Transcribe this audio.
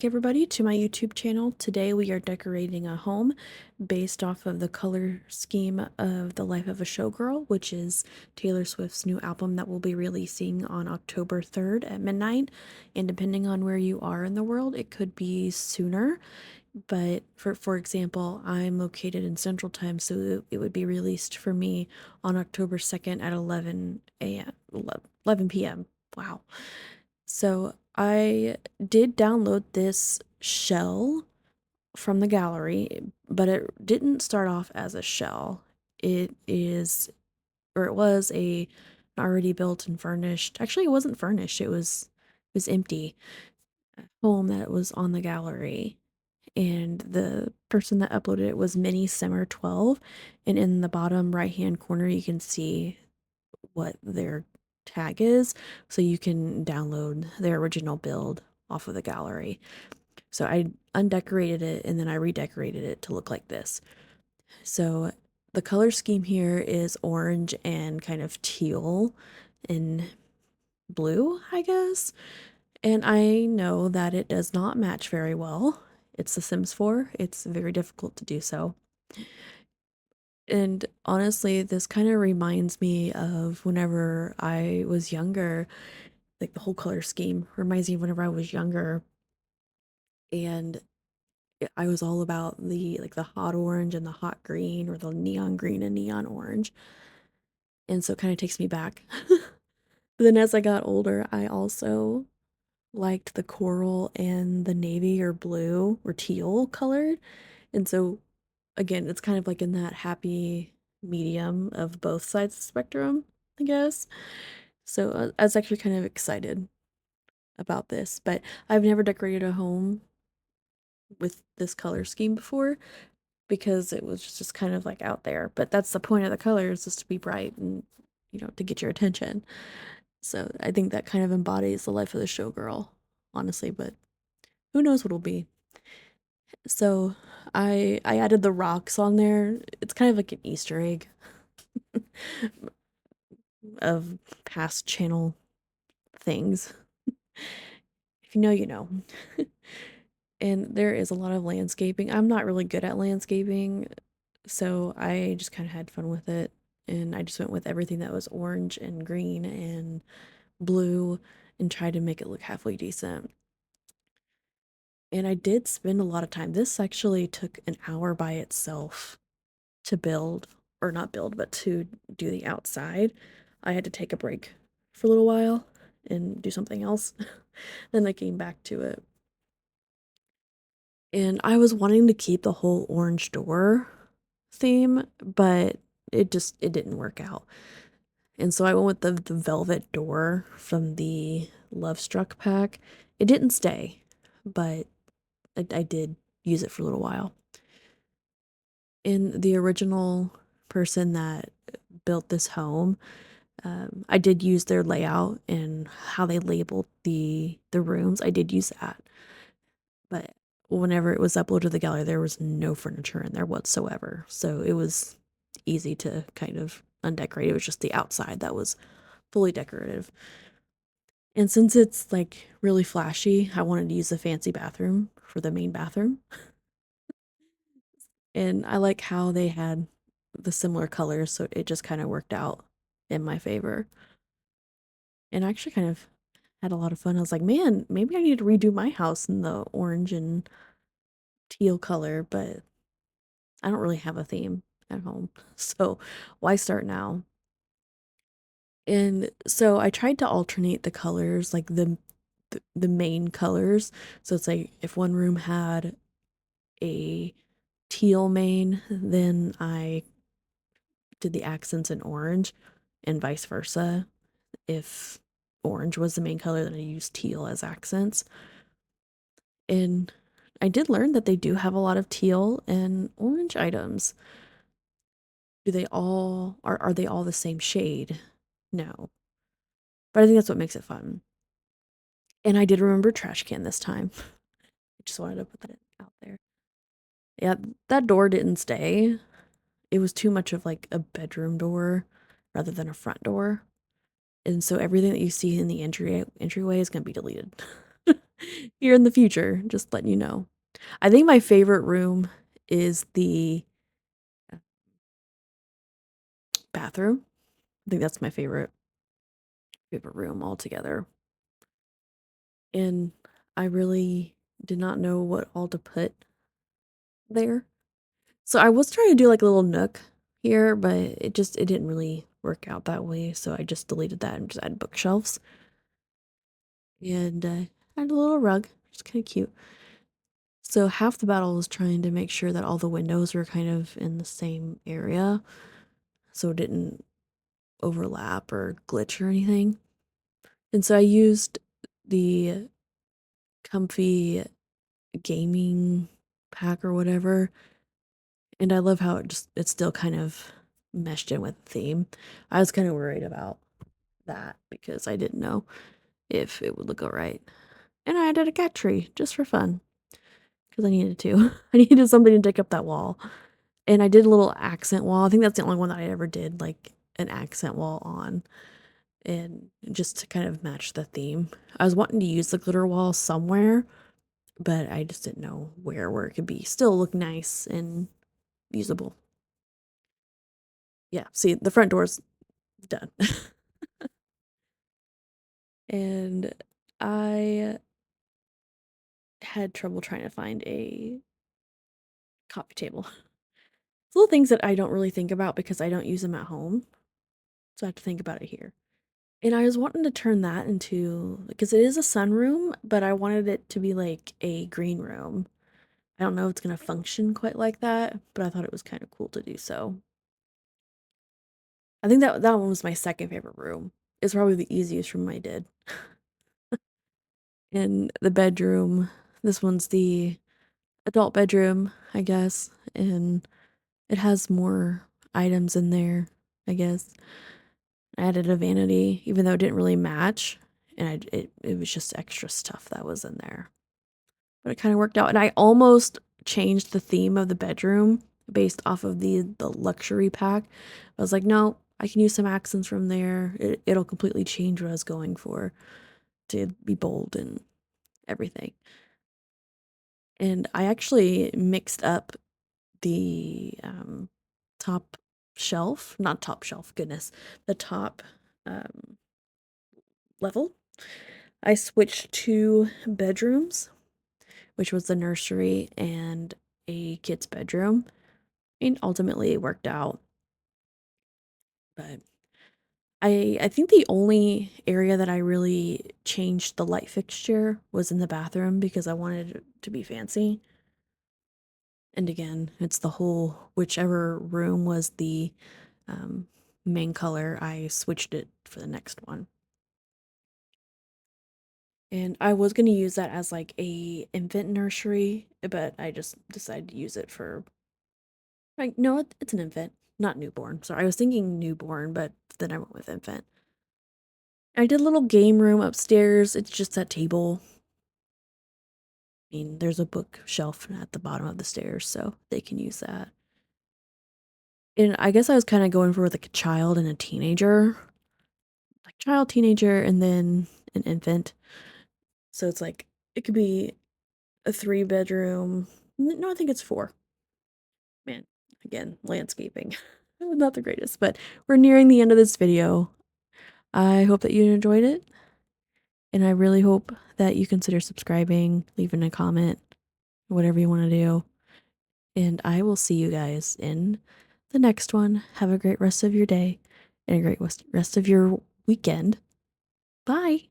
Everybody to my YouTube channel. Today we are decorating a home based off of the color scheme of The Life of a Showgirl, which is Taylor Swift's new album that will be releasing on October 3rd at midnight. And depending on where you are in the world, it could be sooner. But for example, I'm located in Central Time, so it would be released for me on October 2nd at 11 a.m. 11 p.m. Wow. So I did download this shell from the gallery, but it didn't start off as a shell. It is, or it was already built and furnished. Actually, it wasn't furnished. It was empty home that was on the gallery. And the person that uploaded it was Mini Simmer 12. And in the bottom right hand corner, you can see what their tag is, so you can download their original build off of the gallery. So I undecorated it and then I redecorated it to look like this. So the color scheme here is orange and kind of teal and blue, I guess. And I know that it does not match very well. It's The Sims 4. It's very difficult to do so. And honestly, this kind of reminds me of whenever I was younger. Like the whole color scheme reminds me of whenever I was younger, and I was all about the hot orange and the hot green, or the neon green and neon orange. And so it kind of takes me back. But then as I got older, I also liked the coral and the navy or blue or teal colored. And so again, it's kind of like in that happy medium of both sides of the spectrum, I guess. So I was actually kind of excited about this, but I've never decorated a home with this color scheme before because it was just kind of like out there. But that's the point of the colors, is to be bright and, to get your attention. So I think that kind of embodies the life of the showgirl, honestly, but who knows what it'll be. So I added the rocks on there. It's kind of like an Easter egg of past channel things. If you know, you know. And there is a lot of landscaping. I'm not really good at landscaping, so I just kind of had fun with it. And I just went with everything that was orange and green and blue and tried to make it look halfway decent. And I did spend a lot of time. This actually took an hour by itself to build, or not build, but to do the outside. I had to take a break for a little while and do something else. Then I came back to it. And I was wanting to keep the whole orange door theme, but it didn't work out. And so I went with the velvet door from the Love Struck pack. It didn't stay, but I did use it for a little while. In the original person that built this home, I did use their layout and how they labeled the rooms. I did use that. But whenever it was uploaded to the gallery, there was no furniture in there whatsoever. So it was easy to kind of undecorate. It was just the outside that was fully decorative. And since it's like really flashy, I wanted to use a fancy bathroom for the main bathroom. And I like how they had the similar colors, so it just kind of worked out in my favor. And I actually kind of had a lot of fun. I was like, man, maybe I need to redo my house in the orange and teal color, but I don't really have a theme at home. So why start now? And so I tried to alternate the colors, like the main colors. So it's like if one room had a teal main, then I did the accents in orange, and vice versa. If orange was the main color, then I used teal as accents. And I did learn that they do have a lot of teal and orange items. Do they all are they all the same shade? No. But I think that's what makes it fun. And I did remember trash can this time. I just wanted to put that out there. Yeah, that door didn't stay. It was too much of like a bedroom door rather than a front door. And so everything that you see in the entryway is going to be deleted. Here in the future, just letting you know. I think my favorite room is the bathroom. I think that's my favorite room altogether. And I really did not know what all to put there. So I was trying to do like a little nook here, but it didn't really work out that way. So I just deleted that and just added bookshelves and added a little rug. It's kind of cute. So half the battle was trying to make sure that all the windows were kind of in the same area, so it didn't overlap or glitch or anything. And so I used the comfy gaming pack or whatever, and I love how it still kind of meshed in with the theme. I was kind of worried about that because I didn't know if it would look all right. And I added a cat tree just for fun because I needed to. I needed something to take up that wall. And I did a little accent wall. I think that's the only one that I ever did like an accent wall on, and just to kind of match the theme. I was wanting to use the glitter wall somewhere, but I just didn't know where it could be still look nice and usable. Yeah, see, the front door's done. And I had trouble trying to find a coffee table. It's little things that I don't really think about because I don't use them at home. So I have to think about it here. And I was wanting to turn that into, because it is a sunroom, but I wanted it to be like a green room. I don't know if it's going to function quite like that, but I thought it was kind of cool to do so. I think that one was my second favorite room. It's probably the easiest room I did. In the bedroom, this one's the adult bedroom, I guess, and it has more items in there, I guess. I added a vanity, even though it didn't really match, and it was just extra stuff that was in there. But it kind of worked out, and I almost changed the theme of the bedroom based off of the luxury pack. I was like, no, I can use some accents from there. It'll completely change what I was going for to be bold and everything. And I actually mixed up the top shelf, not top shelf, goodness, the top um, level. I switched two bedrooms, which was the nursery and a kid's bedroom. And ultimately it worked out. But I think the only area that I really changed the light fixture was in the bathroom because I wanted it to be fancy. And again, it's the whole whichever room was the um, main color, I switched it for the next one. And I was going to use that as like a infant nursery, but I just decided to use it for like no, it's an infant, not newborn. Sorry, I was thinking newborn, but then I went with infant. I did a little game room upstairs. It's just that table. I mean, there's a bookshelf at the bottom of the stairs, so they can use that. And I guess I was kind of going for like a child and a teenager, like child, teenager, and then an infant. So it's like it could be a 3 bedroom. No, I think it's 4. Man, again, landscaping. Not the greatest, but we're nearing the end of this video. I hope that you enjoyed it, and I really hope that you consider subscribing, leaving a comment, whatever you want to do. And I will see you guys in the next one. Have a great rest of your day and a great rest of your weekend. Bye.